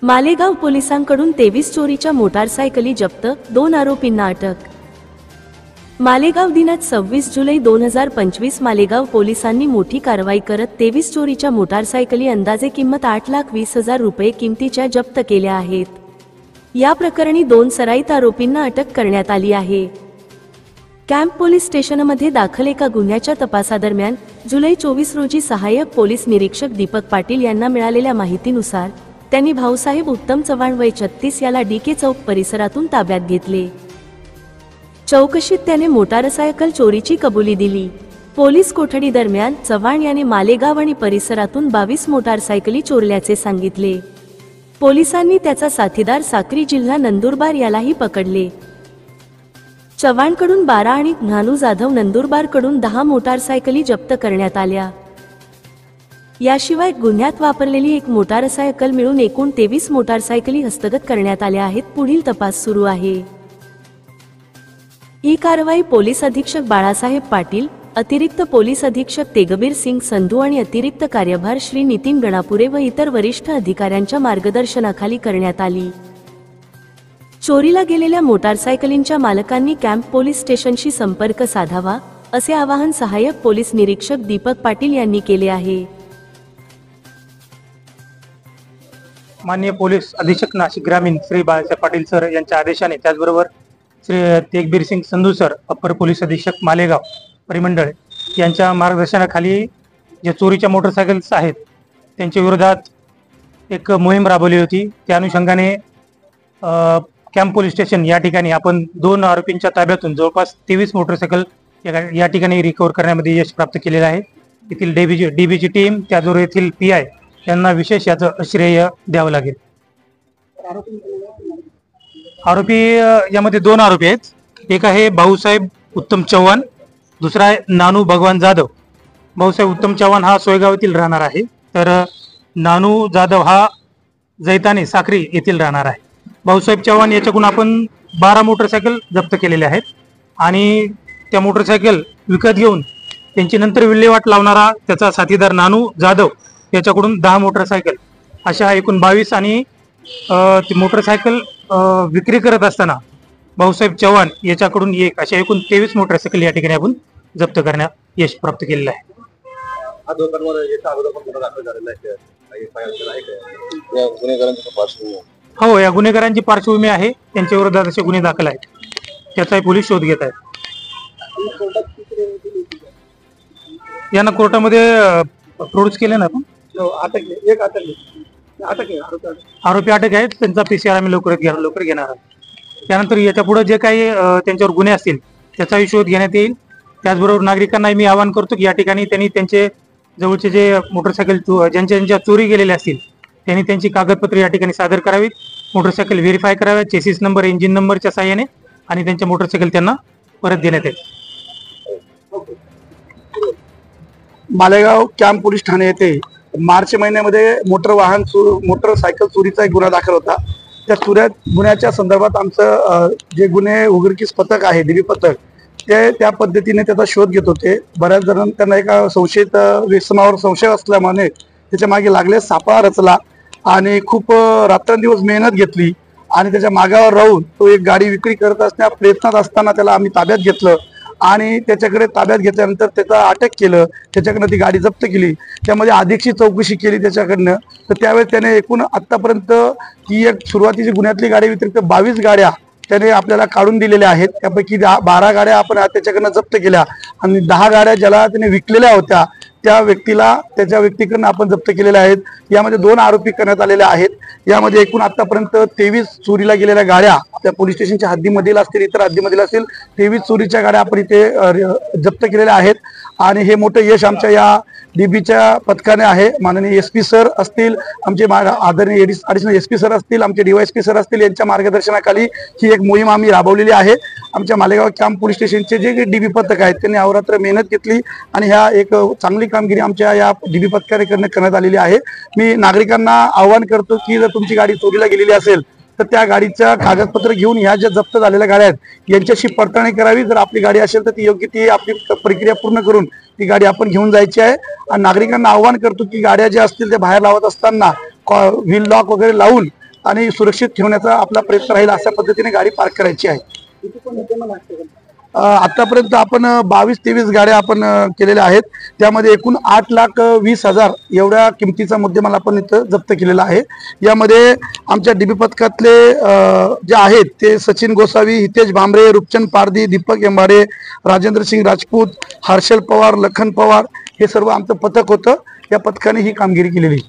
मालेगाव पोलिसांकडून 23 चोरीच्या मोटारसायकली जप्त, 2 आरोपींना अटक। मालेगाव दिनांक 26 जुलै 2025 मालेगाव पोलिसांनी मोठी कारवाई करत 23 चोरीच्या मोटारसायकली अंदाजे किंमत 8,20,000 रुपये किमतीच्या जप्त केल्या आहेत। या प्रकरणी 2 सराईत आरोपींना अटक करण्यात आली आहे। कॅम्प पोलीस स्टेशनमध्ये दाखल एका गुन्ह्याच्या तपासादरम्यान जुलै 24 रोजी सहाय्यक पोलीस निरीक्षक दीपक पाटील यांना मिळालेल्या माहितीनुसार त्यांनी भाऊसाहेब उत्तम चव्हाण वय 36 याला डीके चौक परिसरातून ताब्यात घेतले। चौकशीत त्याने मोटारसायकल चोरीची कबुली दिली। पोलीस कोठडी दरम्यान चव्हाण याने मालेगाव आणि परिसरातून 22 मोटारसायकली चोरल्याचे सांगितले। पोलिसांनी त्याचा साथीदार साक्री जिल्हा नंदुरबार यालाही पकडले। चव्हाणकडून 12 आणि न्हानू जाधव नंदुरबारकडून 10 मोटारसायकली जप्त करण्यात आल्या। याशिवाय गुन्ह्यात वापरलेली एक मोटारसायकल मिळून एकूण 23 मोटारसायकली हस्तगत करण्यात आल्या आहेत। पुढील तपास सुरू आहे। ही कारवाई पोलीस अधीक्षक बाळासाहेब पाटील, अतिरिक्त पोलीस अधीक्षक तेगबीर सिंग संधू आणि अतिरिक्त कार्यभार श्री नितीन गणापुरे व इतर वरिष्ठ अधिकाऱ्यांच्या मार्गदर्शनाखाली करण्यात आली। चोरीला गेलेल्या मोटारसायकलींच्या मालकांनी कॅम्प पोलीस स्टेशनशी संपर्क साधावा असे आवाहन सहाय्यक पोलीस निरीक्षक दीपक पाटील यांनी केले आहे। माननीय पोलीस अधीक्षक नाशिक ग्रामीण श्री बाळासाहेब पाटील सर यांच्या आदेशाने, त्याचबरोबर श्री तेगबीर सिंग संधू सर अप्पर पोलीस अधीक्षक मालेगाव परिमंडळ यांच्या मार्गदर्शनाखाली जे चोरीच्या मोटरसायकल्स आहेत त्यांच्या विरोधात एक मोहीम राबवली होती। त्या अनुषंगाने कॅम्प पोलीस स्टेशन या ठिकाणी आपण 2 आरोपींच्या ताब्यातून जवळपास 23 मोटरसायकल या ठिकाणी रिकव्हर करण्यामध्ये यश प्राप्त केलेलं आहे। येथील डीबीची टीम, त्याचबरोबर येथील PI यांना विशेष याचं श्रेय द्यावं लागेल। आरोपी यामध्ये 2 आरोपी आहेत। एक आहे भाऊसाहेब उत्तम चव्हाण, दुसरा आहे नानू भगवान जाधव। भाऊसाहेब उत्तम चव्हाण हा सोयगाव येथील राहणार आहे, तर नानू जाधव हा जैताने साक्री येथील राहणार आहे। भाऊसाहेब चव्हाण याच्याकडून आपण 12 मोटरसायकल जप्त केलेले आहेत आणि त्या मोटरसायकल विकत घेऊन त्यांची नंतर विल्हेवाट लावणारा त्याचा साथीदार नानू जाधव याच्याकडून 10 मोटरसायकल अशा एकूण 22 आणि ती मोटरसायकल विक्री करत असताना भाऊसाहेब चव्हाण याच्याकडून एक अशा एकूण 23 मोटरसायकल या ठिकाणी आपण जप्त करण्यात यश प्राप्त केलेलं आहे। हो, या गुन्हेगारांची पार्श्वभूमी आहे, त्यांच्या विरोधात असे गुन्हे दाखल आहेत, त्याचाही पोलीस शोध घेत आहेत। यांना कोर्टामध्ये प्रोड्यूस केले ना आपण, आरोपी अटक आहेत, त्यांचा PCR आम्ही लवकर घेणार आहोत। त्यानंतर याच्या पुढे जे काही त्यांच्यावर गुन्हे असतील त्याचाही शोध घेण्यात येईल। त्याचबरोबर नागरिकांना मी आवाहन करतो की या ठिकाणी त्यांनी त्यांचे जवळचे जे मोटरसायकल ज्यांच्या चोरी गेलेले असतील त्यांनी त्यांची कागदपत्रे या ठिकाणी सादर करावीत, मोटरसायकल व्हेरीफाय कराव्यात चेसिस नंबर, इंजिन नंबरच्या साहाय्याने, आणि त्यांच्या मोटरसायकल त्यांना परत देण्यात येईल। मालेगाव कॅम्प पोलीस ठाणे येथे मार्च महिन्यामध्ये मोटरसायकल चोरीचा एक गुन्हा दाखल होता। त्या गुन्ह्याच्या संदर्भात आमचं जे गुन्हे उघडकीस पथक आहे, DB पथक, ते त्या पद्धतीने त्याचा शोध घेत होते। बऱ्याच जणांना त्यांना एका संशयित व्यसनावर संशय असल्यामुळे त्याच्या मागे लागले, सापळा रचला आणि खूप रात्रंदिवस मेहनत घेतली आणि त्याच्या मागावर राहून तो एक गाडी विक्री करत असण्या प्रयत्नात असताना त्याला आम्ही ताब्यात घेतलं आणि त्याच्याकडे ताब्यात घेतल्यानंतर त्याचा अटक केलं, त्याच्याकडनं ती गाडी जप्त केली, त्यामध्ये अधिकची चौकशी केली त्याच्याकडनं। तर त्यावेळेस त्याने एकूण आतापर्यंत ती एक सुरुवातीची गुन्ह्यातली गाडी व्यतिरिक्त 22 गाड्या त्याने आपल्याला काढून दिलेल्या आहेत। त्यापैकी 12 गाड्या आपण त्याच्याकडनं जप्त केल्या आणि 10 गाड्या ज्याला त्याने विकलेल्या होत्या त्या व्यक्तीकडनं आपण जप्त केलेल्या आहेत। यामध्ये 2 आरोपी करण्यात आलेले आहेत। यामध्ये एकूण आतापर्यंत 23 चोरीला गेलेल्या गाड्या आपल्या पोलीस स्टेशनच्या हद्दीमधील असतील, इतर हद्दीमधील असतील, 23 चोरीच्या गाड्या आपण इथे जप्त केलेल्या आहेत आणि हे मोठं यश आमच्या या DBच्या पथकाने आहे। माननीय SP सर असतील, आमचे आदरणीय ॲडिशनल SP सर असतील, आमचे DYSP सर असतील, यांच्या मार्गदर्शनाखाली ही एक मोहीम आम्ही राबवलेली आहे। आमच्या मालेगाव कॅम्प पोलीस स्टेशनचे जे DB पथक आहेत त्यांनी अहोरात्र मेहनत घेतली आणि ह्या एक चांगली कामगिरी आमच्या या DB पथकाने करण्यात आलेली आहे। मी नागरिकांना आवाहन करतो की जर तुमची गाडी चोरीला गेलेली असेल तर त्या गाडीचा कागदपत्र घेऊन ह्या ज्या जप्त झालेल्या गाड्या आहेत यांच्याशी पडताळणी करावी। जर आपली गाडी असेल तर ती योग्य ती आपली प्रक्रिया पूर्ण करून ती गाडी आपण घेऊन जायची आहे। आणि नागरिकांना आवाहन करतो की गाड्या ज्या असतील त्या बाहेर लावत असताना व्हील लॉक वगैरे लावून आणि सुरक्षित ठेवण्याचा आपला प्रयत्न राहील, अशा पद्धतीने गाडी पार्क करायची आहे. आतापर्यंत आपण 22-23 गाड्या आपण केलेल्या आहेत. त्यामध्ये एकूण 8,20,000 एवढ्या किमतीचा मुद्देमाल आपण इथं जप्त केलेला आहे. यामध्ये आमच्या डीबी पथकातले जे आहेत ते सचिन गोसावी, हितेश भांबरे, रूपचंद पारधी, दीपक एंबाडे, राजेंद्र सिंग राजपूत, हर्षल पवार, लखन पवार हे सर्व आमचं पथक होतं. या पथकाने ही कामगिरी केलेली.